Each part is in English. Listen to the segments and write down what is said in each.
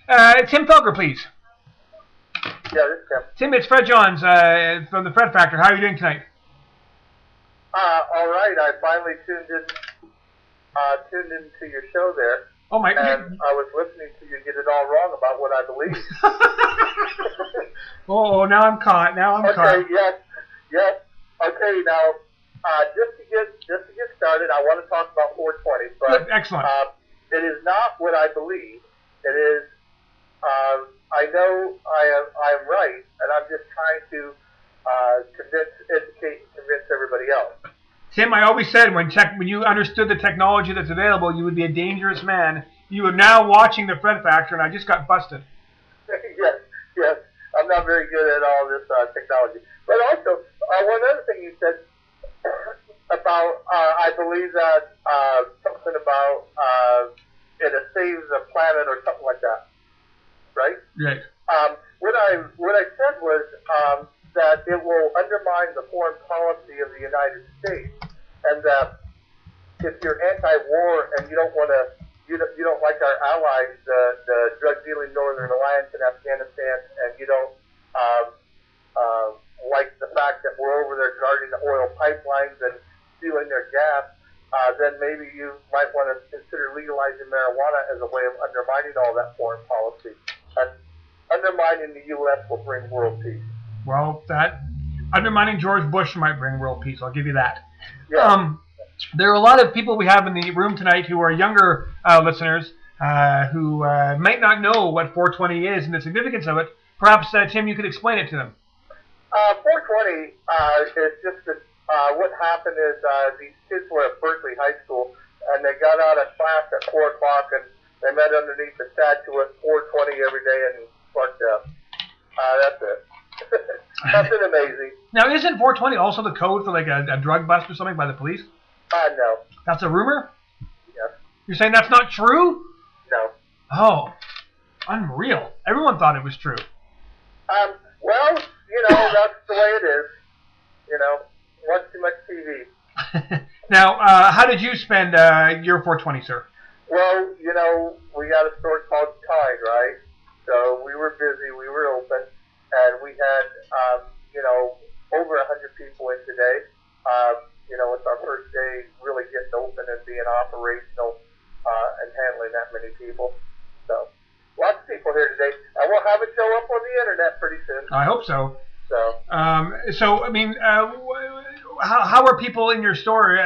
Tim Felger, please. Yeah, this is Tim. Tim, it's Fred Johns from the Fred Factor. How are you doing tonight? All right. I finally tuned into your show there. Oh my! And I was listening to you get it all wrong about what I believe. Oh, now I'm caught. Okay. Yes. Okay. Now, just to get started, I want to talk about 420. But excellent. It is not what I believe. It is. I know I am right, and I'm just trying to educate, and convince everybody else. Tim, I always said when you understood the technology that's available, you would be a dangerous man. You are now watching the Fred Factor, and I just got busted. Yes. I'm not very good at all this technology. But also, one other thing you said about, I believe that something about it saves the planet or something like that, right? Right. What I said was that it will undermine the foreign policy of the United States, and that if you're anti-war and you don't want to, you don't like our allies, the drug-dealing Northern Alliance in Afghanistan, and you don't like the fact that we're over there guarding the oil pipelines and stealing their gas, then maybe you might want to consider legalizing marijuana as a way of undermining all that foreign policy. And undermining the U.S. will bring world peace. Well, that undermining George Bush might bring world peace. I'll give you that. Yeah. There are a lot of people we have in the room tonight who are younger listeners who might not know what 420 is and the significance of it. Perhaps, Tim, you could explain it to them. 420 is just what happened is these kids were at Berkeley High School, and they got out of class at 4 o'clock, and they met underneath the statue at 420 every day and fucked up. That's it. Nothing amazing. Now, isn't 420 also the code for like a drug bust or something by the police? No. That's a rumor? Yes. You're saying that's not true? No. Oh, unreal. Everyone thought it was true. Well, that's the way it is. Watch too much TV. Now, how did you spend your 420, sir? Well, we got a store called Tide, right? So we were busy, we were open, and we had, over 100 people in today. It's our first day really getting open and being operational and handling that many people. So, lots of people here today. And we'll have it show up on the internet pretty soon. I hope so. So I mean, how are people in your store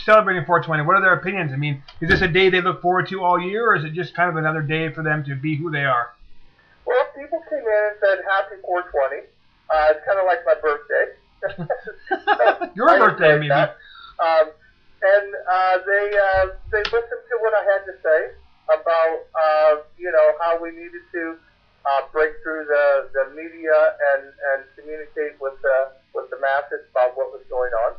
celebrating 420? What are their opinions? I mean, is this a day they look forward to all year, or is it just kind of another day for them to be who they are? Well, people came in and said, Happy 420. It's kind of like my birthday. Your birthday, maybe. They listened to what I had to say about, how we needed to break through the media and communicate with the masses about what was going on.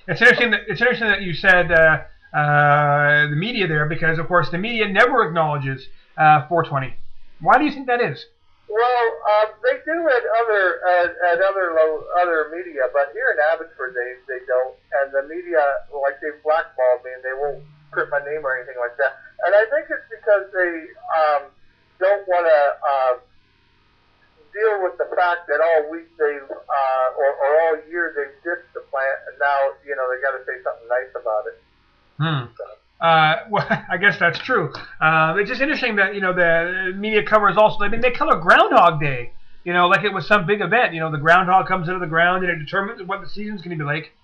It's interesting that you said the media there, because of course the media never acknowledges 420. Why do you think that is? Well, they do at other media, but here in Abbotsford they don't, and the media, like, they blackballed me and they won't print my name or anything like that. And I think it's because they don't want to deal with the fact that all week they've or all year they've dissed the plant, and now they got to say something nice about it. So. Well, I guess that's true. It's just interesting that the media covers also. I mean, they cover Groundhog Day, like it was some big event. The groundhog comes out of the ground and it determines what the season's going to be like.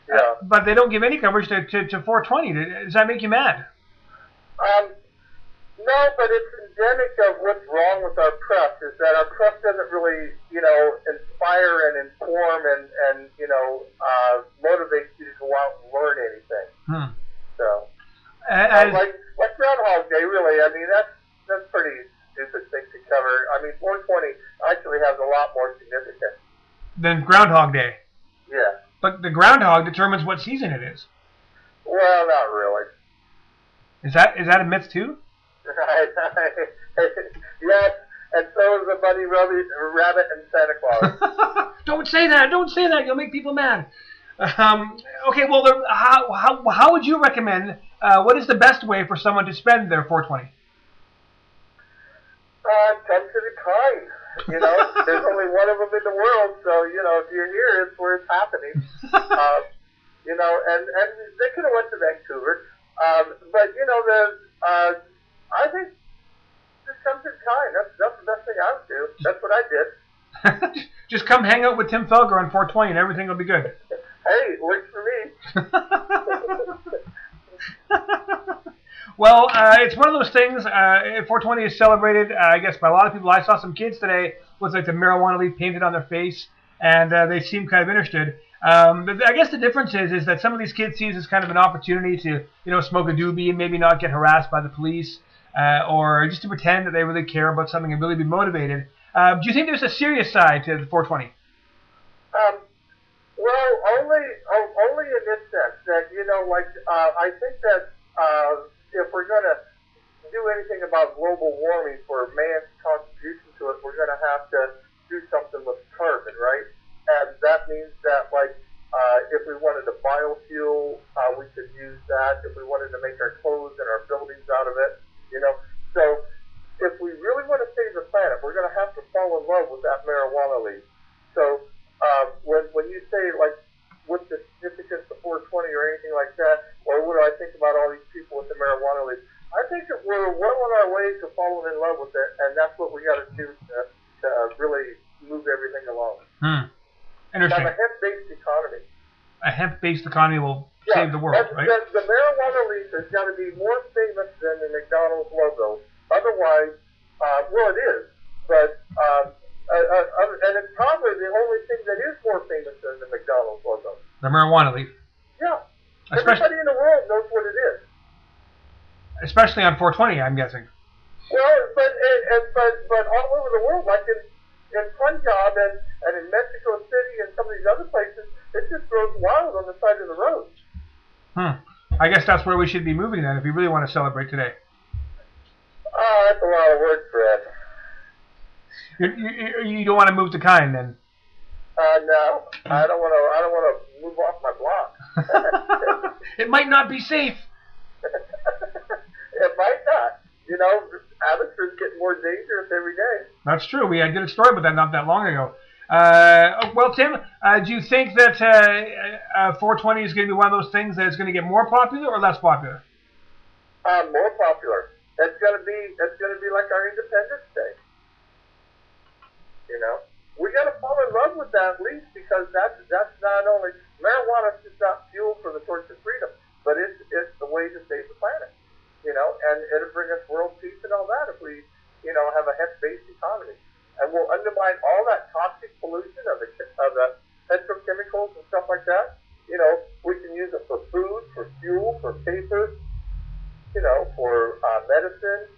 Yeah. But they don't give any coverage to 420. Does that make you mad? No, but it's endemic of what's wrong with our press, is that our press doesn't really, inspire and inform and motivate you to go out and learn anything. So, like Groundhog Day, really, I mean, that's pretty stupid thing to cover. I mean, 420 actually has a lot more significance than Groundhog Day. Yeah. But the groundhog determines what season it is. Well, not really. Is that a myth too? Yes, and so is the bunny rabbit and Santa Claus. Don't say that. Don't say that. You'll make people mad. Okay, well, how would you recommend? What is the best way for someone to spend their 420? Come to the kind. There's only one of them in the world, so if you're here, it's where it's happening. And they could have went to Vancouver, but I think just come to the kind. That's the best thing I would do. That's what I did. Just come hang out with Tim Felger on 420, and everything will be good. Hey, it works for me. Well, it's one of those things. 420 is celebrated, I guess, by a lot of people. I saw some kids today with like the marijuana leaf painted on their face, and they seem kind of interested. But I guess the difference is that some of these kids see this as kind of an opportunity to, smoke a doobie and maybe not get harassed by the police, or just to pretend that they really care about something and really be motivated. Do you think there's a serious side to the 420? Well, only in this sense that I think that if we're going to do anything about global warming for man's contribution to it, we're going to have to do something with carbon, right? And that means that if we wanted a biofuel, we could use that. If we wanted to make our clothes and our buildings out of it, So if we really want to save the planet, we're going to have to fall in love with that marijuana leaf. So when you say what's the significance of 420 or anything like that, or what do I think about all these people with the marijuana leaf? I think that we're well on our way to falling in love with it, and that's what we got to do to really move everything along. Interesting. Have a hemp-based economy. A hemp-based economy will save the world, right? The marijuana leaf has got to be more famous than the McDonald's logo. Otherwise, well, it is, but and it's probably the only thing that is more famous than the McDonald's logo. The marijuana leaf. Yeah. Everybody in the world knows what it is. Especially on 420, I'm guessing. Well, but all over the world, like in Punjab and in Mexico City and some of these other places, it just grows wild on the side of the road. I guess that's where we should be moving then, if we really want to celebrate today. Oh, that's a lot of work, Fred. You don't want to move to kind then? No, I don't want to move off my block. It might not be safe. It might not. Abbotsford's getting more dangerous every day. That's true. We did a story about that not that long ago. Well, Tim, do you think that 420 is going to be one of those things that is going to get more popular or less popular? More popular. It's going to be like our Independence Day. We got to fall in love with that leaf because that's not only marijuana is just not fuel for the torch of freedom, but it's the way to save the planet. And it'll bring us world peace and all that if we have a hemp-based economy, and we'll undermine all that toxic pollution of the petrochemicals and stuff like that. We can use it for food, for fuel, for paper, for medicine.